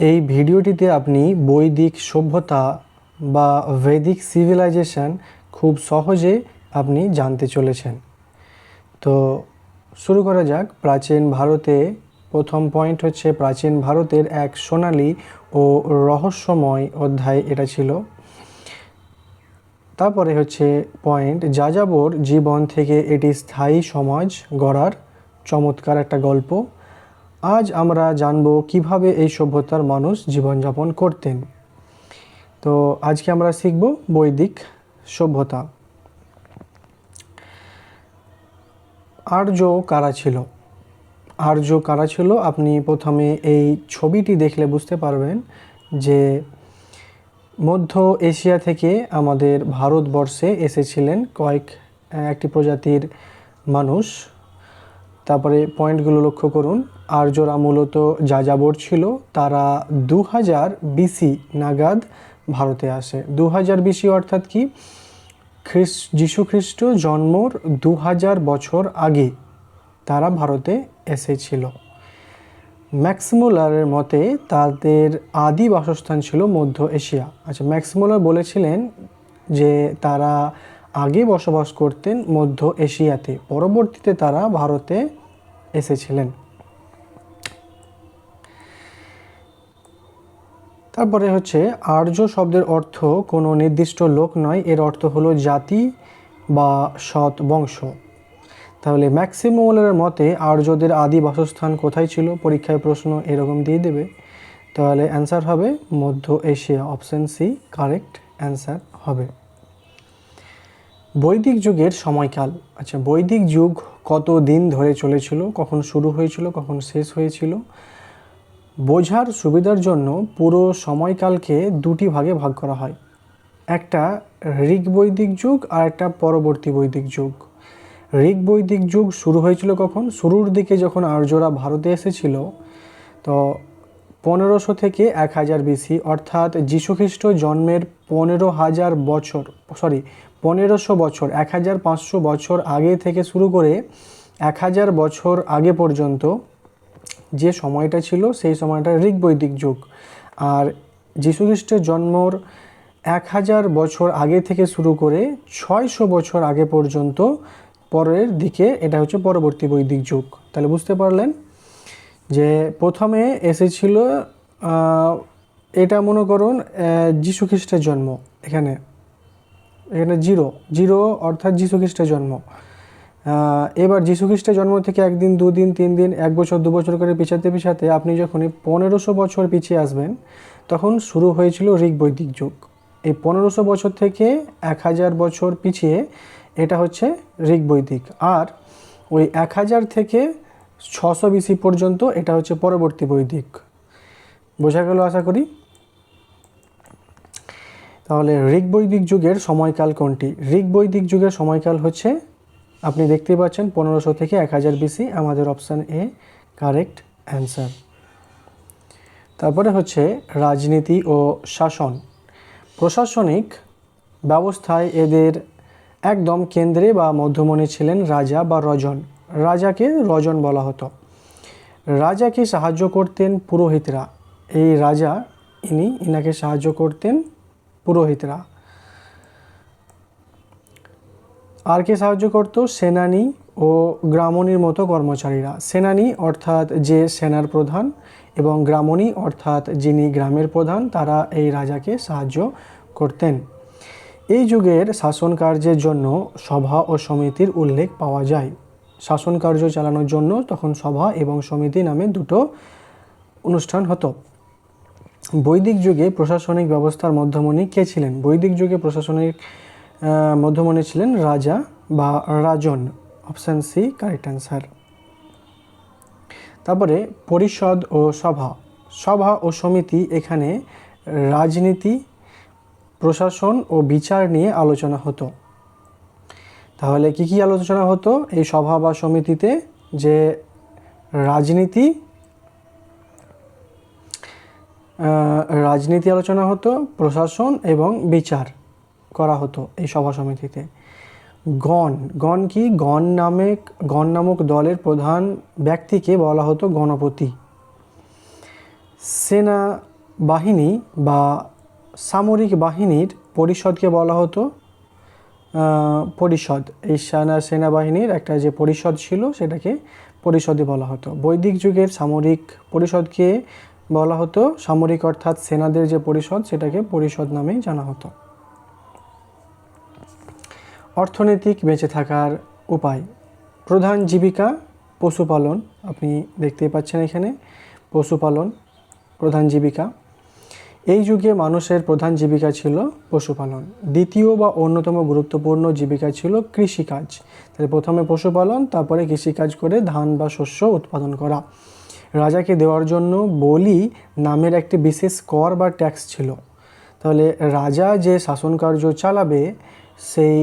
এই ভিডিওটিতে আপনি বৈদিক সভ্যতা বা বৈদিক সিভিলাইজেশন খুব সহজে আপনি জানতে চলেছেন। তো শুরু করা যাক। প্রাচীন ভারতে প্রথম পয়েন্ট হচ্ছে প্রাচীন ভারতের এক সোনালী ও রহস্যময় অধ্যায় এটা ছিল। তারপরে হচ্ছে পয়েন্ট যাযাবর জীবন থেকে এটি স্থায়ী সমাজ গড়ার চমৎকার একটা গল্প। আজ আমরা জানব কিভাবে এই সভ্যতার মানুষ জীবনযাপন করতেন। তো আজকে আমরা শিখব বৈদিক সভ্যতা। আর্য কারা ছিল? আর্য কারা ছিল আপনি প্রথমে এই ছবিটি দেখলে বুঝতে পারবেন যে মধ্য এশিয়া থেকে আমাদের ভারতবর্ষে এসেছিলেন একটি প্রজাতির মানুষ। তারপরে পয়েন্টগুলো লক্ষ্য করুন। আর্যরা মূলত যাযাবর ছিল। তারা 2000 BC নাগাদ ভারতে আসে। 2000 BC অর্থাৎ কি? যীশুখ্রিস্ট জন্মর 2000 বছর আগে তারা ভারতে এসেছিল। ম্যাক্সমূলারের মতে তাদের আদি বাসস্থান ছিল মধ্য এশিয়া। আচ্ছা, ম্যাক্সমূলার বলেছিলেন যে তারা আগে বসবাস করতেন মধ্য এশিয়াতে, পরবর্তীতে তারা ভারতে এসেছিলেন। তারপরে হচ্ছে আর্য শব্দের অর্থ কোনো নির্দিষ্ট লোক নয়, এর অর্থ হলো জাতি বা সৎ বংশ। তাহলে ম্যাক্সমূলারের মতে আর্যদের আদি বাসস্থান কোথায় ছিল? পরীক্ষায় প্রশ্ন এরকম দিয়ে দেবে। তাহলে অ্যান্সার হবে মধ্য Asia. Option C correct answer হবে। বৈদিক যুগের সময়কাল। আচ্ছা, বৈদিক যুগ কত দিন ধরে চলেছিল, কখন শুরু হয়েছিল, কখন শেষ হয়েছিল? বোঝার সুবিধার জন্য পুরো সময়কালকে দুটি ভাগে ভাগ করা হয়। একটা ঋগ বৈদিক যুগ আর একটা পরবর্তী বৈদিক যুগ। ঋগ বৈদিক যুগ শুরু হয়েছিল কখন? শুরুর দিকে যখন আর্যরা ভারতে এসেছিল, তো 1500 থেকে 1000 BC, অর্থাৎ যীশুখ্রিস্ট জন্মের 1500 বছর 1500 বছর আগে থেকে শুরু করে 1000 বছর আগে পর্যন্ত যে সময়টা ছিল সেই সময়টা ঋগ বৈদিক যুগ। আর যীশুখ্রিস্টের জন্মর 1000 বছর আগে থেকে শুরু করে 600 বছর আগে পর্যন্ত পরের দিকে এটা হচ্ছে পরবর্তী বৈদিক যুগ। তাহলে বুঝতে পারলেন যে প্রথমে এসেছিল এটা মনে করুন যীশুখ্রিস্টের জন্ম, এখানে জিরো অর্থাৎ যীশুখ্রিস্টের জন্ম। এবার যীশুখ্রিস্টের জন্ম থেকে একদিন, দুদিন, 3 দিন, 1 বছর, 2 বছর করে পিছাতে আপনি যখনই 1500 বছর পিছিয়ে আসবেন তখন শুরু হয়েছিল ঋগ বৈদিক যুগ। এই 1500 বছর থেকে 1000 বছর পিছিয়ে এটা হচ্ছে ঋগ বৈদিক। আর ওই 1000 থেকে 600 BC পর্যন্ত এটা হচ্ছে পরবর্তী বৈদিক। বোঝা গেল আশা করি। তাহলে ঋগ বৈদিক যুগের সময়কাল কোনটি? ঋগ বৈদিক যুগের সময়কাল হচ্ছে আপনি দেখতেই পাচ্ছেন 1500 থেকে 1000 BC। আমাদের অপশান এ কারেক্ট অ্যান্সার। তারপরে হচ্ছে রাজনীতি ও শাসন। প্রশাসনিক ব্যবস্থায় এদের একদম কেন্দ্রে বা মধ্যমণি ছিলেন রাজা বা রজন। রাজাকে রজন বলা হতো। রাজাকে সাহায্য করতেন পুরোহিতরা। এই রাজা ইনাকে সাহায্য করতেন পুরোহিতরা। আর কে সাহায্য করত? সেনানী ও গ্রামণীর মতো কর্মচারীরা। সেনানী অর্থাৎ যে সেনার প্রধান এবং গ্রামণী অর্থাৎ যিনি গ্রামের প্রধান, তারা এই রাজাকে সাহায্য করতেন। এই যুগের শাসন কার্যের জন্য সভা ও সমিতির উল্লেখ পাওয়া যায়। শাসন কার্য চালানোর জন্য তখন সভা এবং সমিতি নামে দুটো অনুষ্ঠান হতো। বৈদিক যুগে প্রশাসনিক ব্যবস্থার মধ্যমণি কে ছিলেন? বৈদিক যুগে প্রশাসনিক মধ্যমণি ছিলেন রাজা বা রাজন। Option C correct answer. তারপরে পরিষদ ও সভা ও সমিতি, এখানে রাজনীতি, প্রশাসন ও বিচার নিয়ে আলোচনা হতো। তাহলে কি আলোচনা হতো এই সভা বা সমিতিতে? যে রাজনীতি আলোচনা হতো, প্রশাসন এবং বিচার করা হতো এই সভা সমিতিতে। গণ কি? গণ নামক দলের প্রধান ব্যক্তিকে বলা হতো গণপতি। বাহিনী বা সামরিক বাহিনীর পরিষদকে বলা হতো পরিষদ। এই সেনাবাহিনীর একটা যে পরিষদ ছিল সেটাকে পরিষদই বলা হতো। বৈদিক যুগের সামরিক পরিষদকে বলা হতো, সামরিক অর্থাৎ সেনাদের যে পরিষদ সেটাকে পরিষদ নামেই জানা হতো। অর্থনৈতিক বেঁচে থাকার উপায়। প্রধান জীবিকা পশুপালন, আপনি দেখতেই পাচ্ছেন এখানে পশুপালন প্রধান জীবিকা। এই যুগে মানুষের প্রধান জীবিকা ছিল পশুপালন। দ্বিতীয় বা অন্যতম গুরুত্বপূর্ণ জীবিকা ছিল কৃষিকাজ। তাহলে প্রথমে পশুপালন, তারপরে কৃষিকাজ করে ধান বা শস্য উৎপাদন করা। রাজাকে দেওয়ার জন্য বলি নামের একটি বিশেষ কর বা ট্যাক্স ছিল। তাহলে রাজা যে শাসনকার্য চালাবে, সেই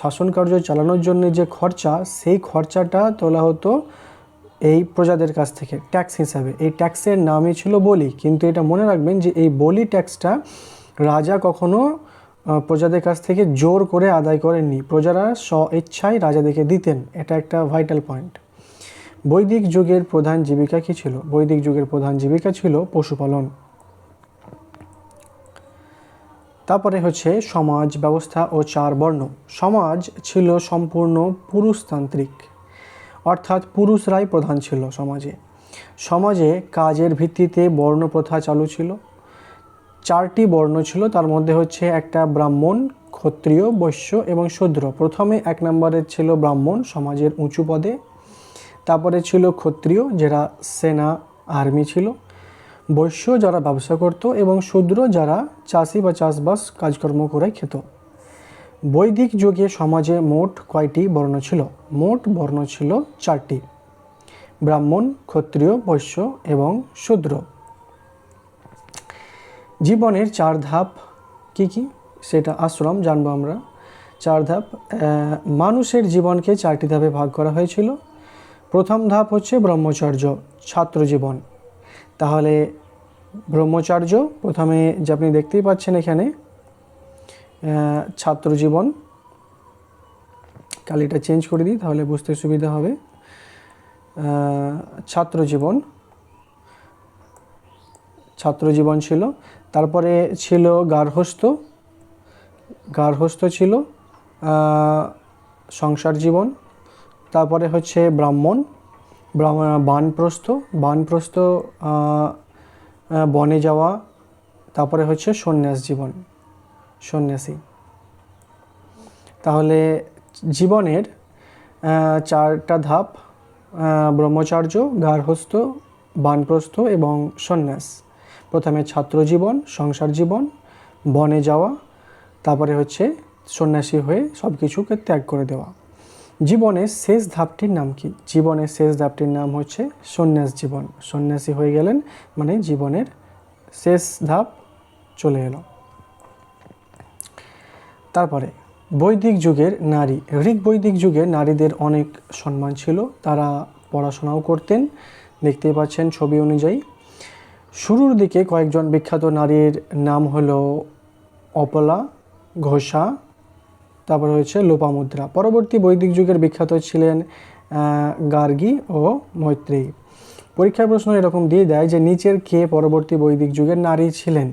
শাসনকার্য চালানোর জন্য যে খরচা, সেই খরচাটা তোলা হতো এই প্রজাদের কাছ থেকে ট্যাক্স হিসাবে। এই ট্যাক্সের নামই ছিল বলি। কিন্তু এটা মনে রাখবেন যে এই বলি ট্যাক্সটা রাজা কখনো প্রজাদের কাছ থেকে জোর করে আদায় করেননি, প্রজারা স্ব-ইচ্ছায় রাজাদেরকে দিতেন। এটা একটা ভাইটাল পয়েন্ট। বৈদিক যুগের প্রধান জীবিকা কী ছিল? বৈদিক যুগের প্রধান জীবিকা ছিল পশুপালন। তারপরে হচ্ছে সমাজ ব্যবস্থা ও 4 বর্ণ। সমাজ ছিল সম্পূর্ণ পুরুষতান্ত্রিক, অর্থাৎ পুরুষরাই প্রধান ছিল সমাজে। সমাজে কাজের ভিত্তিতে বর্ণ প্রথা চালু ছিল। 4টি বর্ণ ছিল, তার মধ্যে হচ্ছে একটা ব্রাহ্মণ, ক্ষত্রিয়, বৈশ্য এবং শূদ্র। প্রথমে 1 নম্বরের ছিল ব্রাহ্মণ, সমাজের উঁচু পদে। তারপরে ছিল ক্ষত্রিয়, যারা সেনা আর্মি ছিল, বৈশ্য যারা ব্যবসা করত, এবং শূদ্র যারা চাষি বা চাষবাস কাজকর্ম করে খেত। বৈদিক যুগে সমাজে মোট কয়টি বর্ণ ছিল? মোট বর্ণ ছিল 4টি, ব্রাহ্মণ, ক্ষত্রিয়, বৈশ্য এবং শূদ্র। জীবনের 4 ধাপ কি কি সেটা আশ্রম জানবো আমরা। 4 ধাপ। মানুষের জীবনকে 4টি ধাপে ভাগ করা হয়েছিল। প্রথম ধাপ হচ্ছে ব্রহ্মচর্য, ছাত্র জীবন। তাহলে ব্রহ্মচর্য প্রথমে যে আপনি দেখতেই পাচ্ছেন এখানে ছাত্র জীবন, কালিটা চেঞ্জ করে দিই তাহলে বুঝতে সুবিধা হবে। ছাত্র জীবন ছিল। তারপরে ছিল গার্হস্থ্য ছিল সংসার জীবন। তারপরে হচ্ছে বানপ্রস্থ বনে যাওয়া। তারপরে হচ্ছে সন্ন্যাসী। তাহলে জীবনের 4টা ধাপ, ব্রহ্মচর্য, গার্হস্থ্য, বানপ্রস্থ এবং সন্ন্যাস। প্রথমে ছাত্র জীবন, সংসার জীবন, বনে যাওয়া, তারপরে হচ্ছে সন্ন্যাসী হয়ে সব কিছুকে ত্যাগ করে দেওয়া। জীবনের শেষ ধাপটির নাম কি? জীবনের শেষ ধাপটির নাম হচ্ছে সন্ন্যাস জীবন। সন্ন্যাসী হয়ে গেলেন মানে জীবনের শেষ ধাপ চলে এলো। তারপরে বৈদিক যুগের নারী। ঋক বৈদিক যুগে নারীদের অনেক সম্মান ছিল, তারা পড়াশোনাও করতেন, দেখতেই পাচ্ছেন ছবি অনুযায়ী। শুরুর দিকে কয়েকজন বিখ্যাত নারীর নাম হলো অপলা, ঘোষা, তারপরে হচ্ছে লোপামুদ্রা। পরবর্তী বৈদিক যুগের বিখ্যাত ছিলেন গার্গী ও মৈত্রেয়ী। পরীক্ষার প্রশ্ন এরকম দিয়ে দেয় যে নিচের কে পরবর্তী বৈদিক যুগের নারী ছিলেন?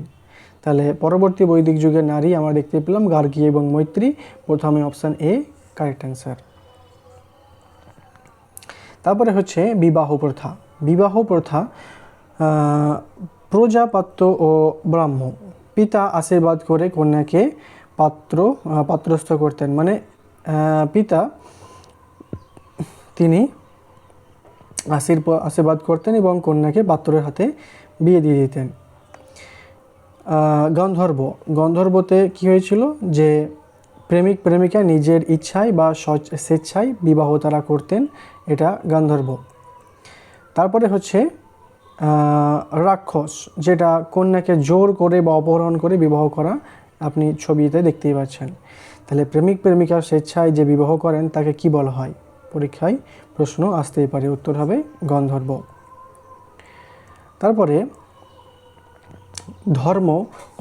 তাহলে পরবর্তী বৈদিক যুগের নারী আমরা দেখতে পেলাম গার্গী এবং মৈত্রী। প্রথমে অপশান এ কারেক্ট অ্যান্সার। তারপরে হচ্ছে বিবাহ প্রথা। প্রজাপাত্য ও ব্রাহ্ম। পিতা আশীর্বাদ করে কন্যাকে পাত্রস্থ করতেন, মানে পিতা তিনি আশীর্বাদ করতেন এবং কন্যাকে পাত্রের হাতে বিয়ে দিয়ে দিতেন। গন্ধর্বতে কি হয়েছিল যে প্রেমিক প্রেমিকা নিজের ইচ্ছায় বা স্বেচ্ছায় বিবাহ তারা করতেন, এটা গান্ধর্ব। তারপরে হচ্ছে রাক্ষস, যেটা কন্যাকে জোর করে বা অপহরণ করে বিবাহ করা, আপনি ছবিতে দেখতেই পাচ্ছেন। তাহলে প্রেমিক প্রেমিকা স্বেচ্ছায় যে বিবাহ করেন তাকে কি বলা হয়? পরীক্ষায় প্রশ্ন আসতেই পারে, উত্তর হবে গন্ধর্ব। তারপরে ধর্ম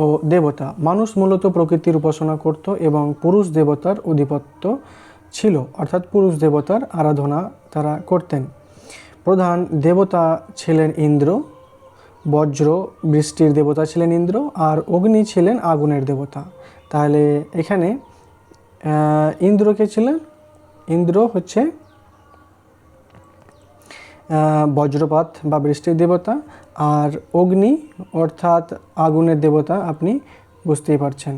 ও দেবতা। মানুষ মূলত প্রকৃতির উপাসনা করত এবং পুরুষ দেবতার আধিপত্য ছিল, অর্থাৎ পুরুষ দেবতার আরাধনা তারা করতেন। প্রধান দেবতা ছিলেন ইন্দ্র, বজ্র বৃষ্টির দেবতা ছিলেন ইন্দ্র, আর অগ্নি ছিলেন আগুনের দেবতা। তাহলে এখানে ইন্দ্র কে ছিলেন? ইন্দ্র হচ্ছে বজ্রপাত বা বৃষ্টির দেবতা, আর অগ্নি অর্থাৎ আগুনের দেবতা, আপনি বুঝতেই পারছেন।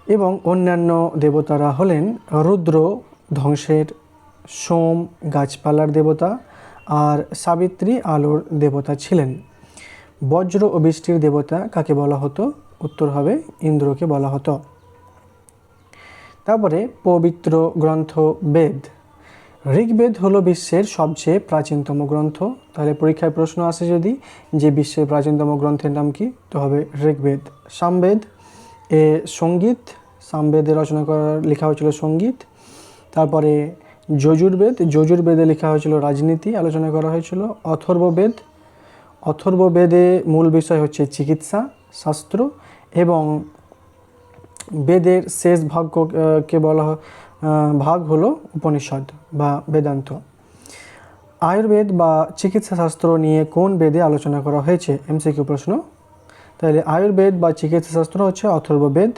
এবং অন্যান্য দেবতারা হলেন রুদ্র ধ্বংসের, সোম গাছপালার দেবতা, আর সাবিত্রী আলোর দেবতা ছিলেন। বজ্র ও বৃষ্টির দেবতা কাকে বলা হতো? উত্তর হবে ইন্দ্রকে বলা হতো। তারপরে পবিত্র গ্রন্থ বেদ। ঋগ্বেদ হলো বিশ্বের সবচেয়ে প্রাচীনতম গ্রন্থ। তাহলে পরীক্ষায় প্রশ্ন আসে যদি যে বিশ্বের প্রাচীনতম গ্রন্থের নাম কি, তো হবে ঋগ্বেদ। সামবেদ এ সঙ্গীত, সামবেদে লেখা হয়েছিল সঙ্গীত। তারপরে যজুর্বেদ, যজুর্বেদে লেখা হয়েছিল রাজনীতি, আলোচনা করা হয়েছিল। অথর্ববেদ, অথর্ববেদে মূল বিষয় হচ্ছে চিকিৎসা শাস্ত্র, এবং বেদের শেষ ভাগকে বলা ভাগ হলো উপনিষদ বা বেদান্ত। আয়ুর্বেদ বা চিকিৎসা শাস্ত্র নিয়ে কোন বেদে আলোচনা করা হয়েছে? এমসিকিউ প্রশ্ন। তাহলে আয়ুর্বেদ বা চিকিৎসা শাস্ত্র হচ্ছে অথর্ববেদ।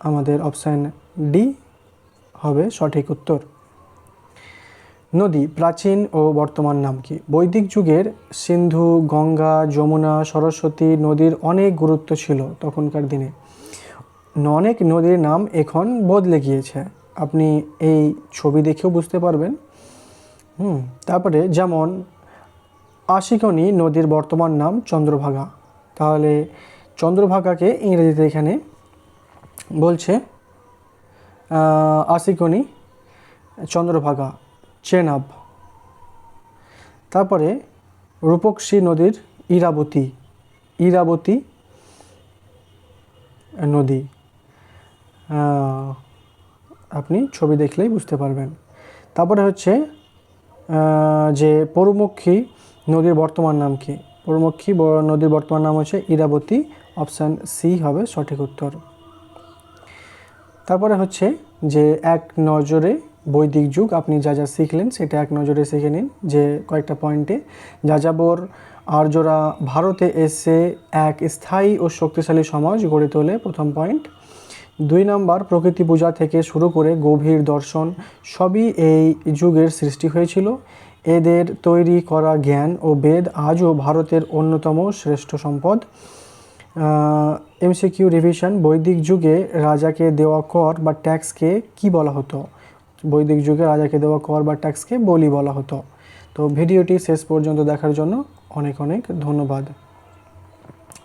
আমাদের অপশান ডি হবে সঠিক উত্তর। নদী প্রাচীন ও বর্তমান নাম কি? বৈদিক যুগের সিন্ধু, গঙ্গা, যমুনা, সরস্বতী নদীর অনেক গুরুত্ব ছিল তখনকার দিনে। অনেক নদীর নাম এখন বদলে গিয়েছে, আপনি এই ছবি দেখেও বুঝতে পারবেন। তারপরে যেমন আশিকনি নদীর বর্তমান নাম চন্দ্রভাগা। তাহলে চন্দ্রভাগাকে ইংরেজিতে এখানে বলছে আশিকনি, চন্দ্রভাগা, চেনাব। তারপরে রূপকশী নদীর ইরাবতী, ইরাবতী নদী, আপনি ছবি দেখলেই বুঝতে পারবেন। তারপরে হচ্ছে যে পরুমুখী নদীর বর্তমান নাম কি? পরুমুখী নদীর বর্তমান নাম হচ্ছে ইরাবতী, অপশান সি হবে সঠিক উত্তর। তারপরে হচ্ছে যে এক নজরে বৈদিক যুগ, আপনি যা যা শিখলেন সেটা এক নজরে শিখে নিন, যে কয়েকটা পয়েন্টে। যাযাবর আর্যরা ভারতে এসে এক স্থায়ী ও শক্তিশালী সমাজ গড়ে তোলে, প্রথম পয়েন্ট। 2 নাম্বার, প্রকৃতি পূজা থেকে শুরু করে গভীর দর্শন সবই এই যুগের সৃষ্টি হয়েছিল। এদের তৈরি করা জ্ঞান ও বেদ আজও ভারতের অন্যতম শ্রেষ্ঠ সম্পদ। এমসিকিউ রিভিশন, বৈদিক যুগে রাজাকে দেওয়া কর বা ট্যাক্সকে কি বলা হতো? বৈদিক যুগে রাজাকে দেওয়া কর বা ট্যাক্সকে বলি বলা হতো। তো ভিডিওটি শেষ পর্যন্ত দেখার জন্য অনেক অনেক ধন্যবাদ।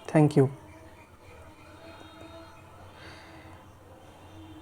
Thank you.